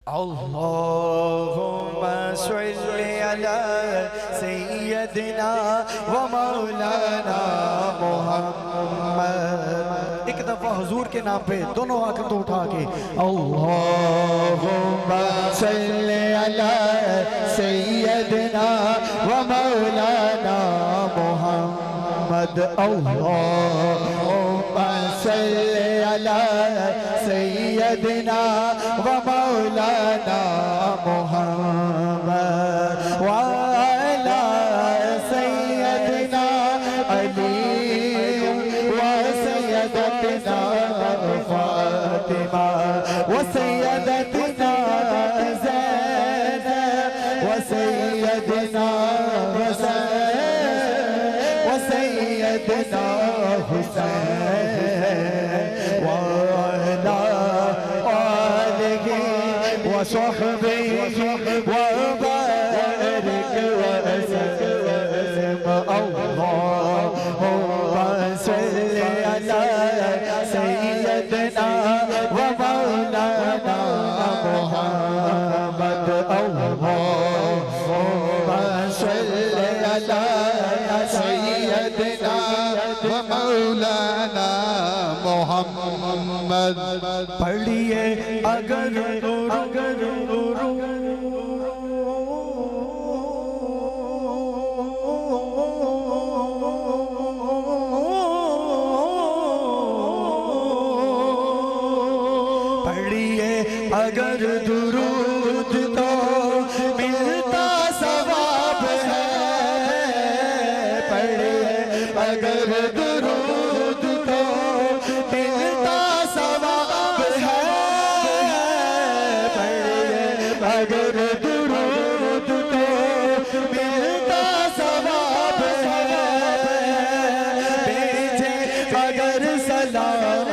अल्लाहुम्मा सल्ली अला सय्यदिना व मौलाना मुहम्मद। एक दफा हुजूर के नाम पे दोनों आंखें तो उठा के अल्लाहुम्मा सल्ली अला सय्यदिना व मौलाना मुहम्मद। अल्लाहुम्मा सल्ली अला सय्यदिना व मौलाना मुहम्मद व अला सय्यदिना अली व सय्यदतना फातिमा व सय्यदतना ज़ैनब व सय्यदना व सय्यदना हुसैन व अला आलिहि व सहबिहि व बारिक वसल्लम। अल्लाहुम्मा सल्ली अला सय्यदिना व मौलाना मुहम्मद। अल्लाहुम्मा सल्ली अला सय्यदिना व मौलाना मुहम्मद। पढ़िए अगर अगर दुरूद तो मिलता सवाब है। पढ़िए अगर दुरूद तो मिलता सवाब है। पढ़िए अगर दुरूद तो मिलता सवाब है। भेजे अगर सलाम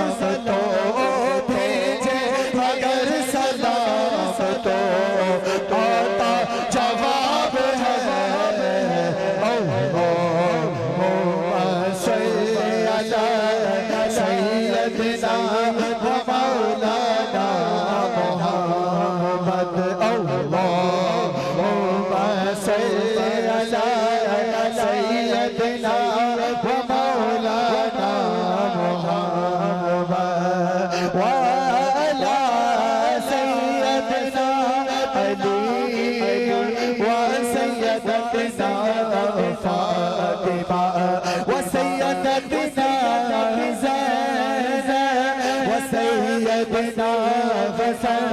तो भेजे अगर सलाम तो आता जवाब है। अल्लाहुम्मा सल्ली अला सय्यदिना व मौलाना मुहम्मद। अल्लाहुम्मा सल्ली अला सय्यदिना व मौलाना मुहम्मद व अला सय्यदिना अली व सय्यदतना फातिमा व सय्यदतना ज़ैनब व सय्यदना हसन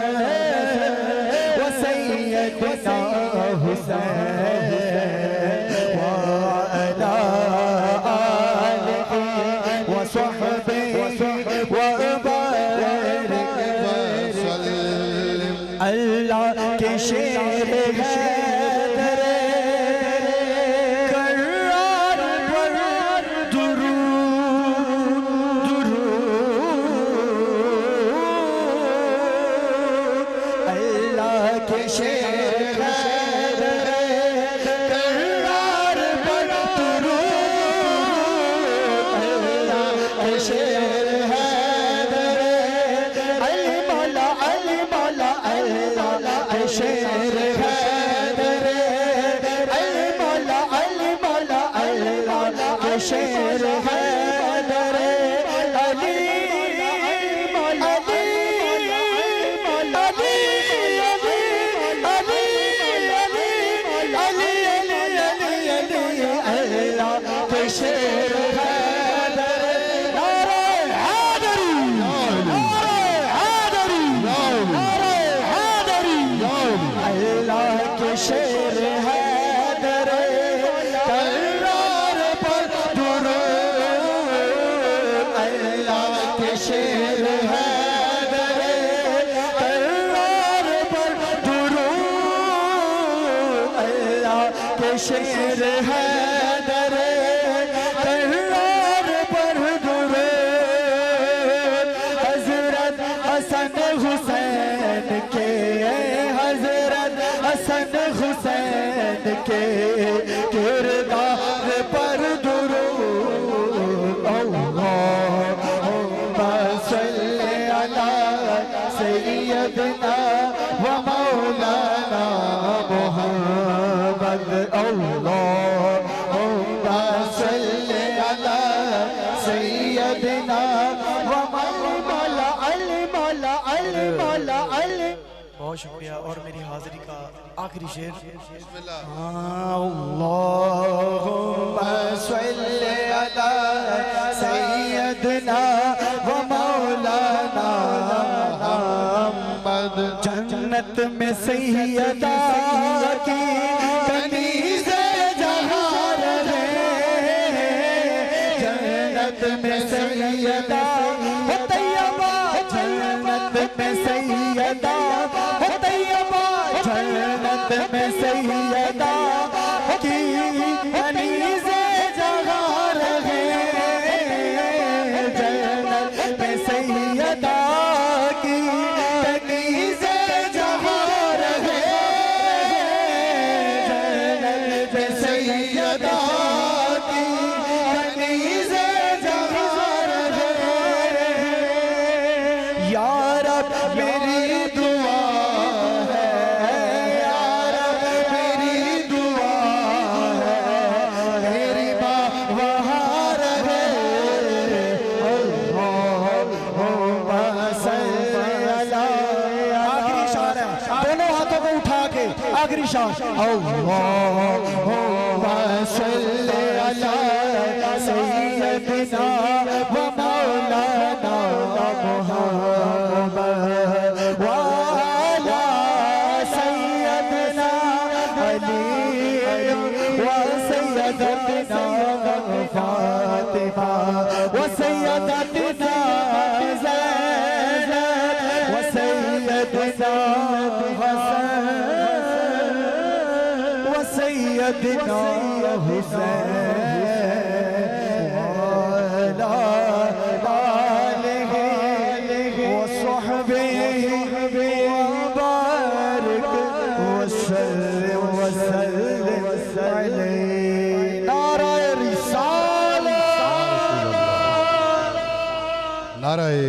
व सय्यदना हुसैन व अला आलिहि व सहबिहि व बारिक वसल्लम। अल्लाह के शेर है करार पर दुरूद दुरूद। अल्लाह के शेर है करार पर दुरूद। अल्लाह के शेर है अली मौला अली मौला अल्लाह शेर है अली मौला अली मौला अल्लाह शेर है अली मौला अल्लाह के शेर है। अल्लाह के शेर है करार पर दुरूद। अल्लाह के शेर है करार पर दुरूद। अल्लाह के शेर है करार पर दुरूद। हजरत हसन हुसैन के हजरत हसन हुसैन के किरदार पर दुरूद। अल्लाहुम्मा सल्ली अला सय्यदिना व अल्लाहुम्मा सल्ली अला सय्यदिना व मौला अल मौला अल मौला अल। बहुत शुक्रिया। और मेरी हाजिरी का आखिरी शेर। अल्लाहुम्मा सल्ली अला सय्यदिना व मौलाना मुहम्मद। जन्नत में सैयदा की कनीज़े जहाँ रहे, जन्नत में सैयदा हो तैयबा, जन्नत में सैयदा हो तैयबा, जन्नत में सैयदा की कनीज़े जहाँ रहे, जन्नत में सैयदा की कनीज़े जहाँ रहे, जन्नत में सैयदा की कनीज़े जहाँ रहे। या रब मेरी दुआ है, या रब मेरी दुआ है, मेरी माँ वहाँ रहे। अल्लाहुम्मा सल्ली अला। आखिरी शान है, दोनों हाथों को उठा के आखिरी शान। अल्लाहुम्मा सल्ली अला सय्यदिना व मौलाना मुहम्मद व अला सय्यदिना अली व सय्यदतिना फातिमा व सय्यदतिना ज़ैनब व सय्यदना हसन व सय्यदना हुसैन व आलिहि व सहबिहि व बारिक व सल्लिम व सल्लिम अलैहि। नाराए रिसालत। नाराए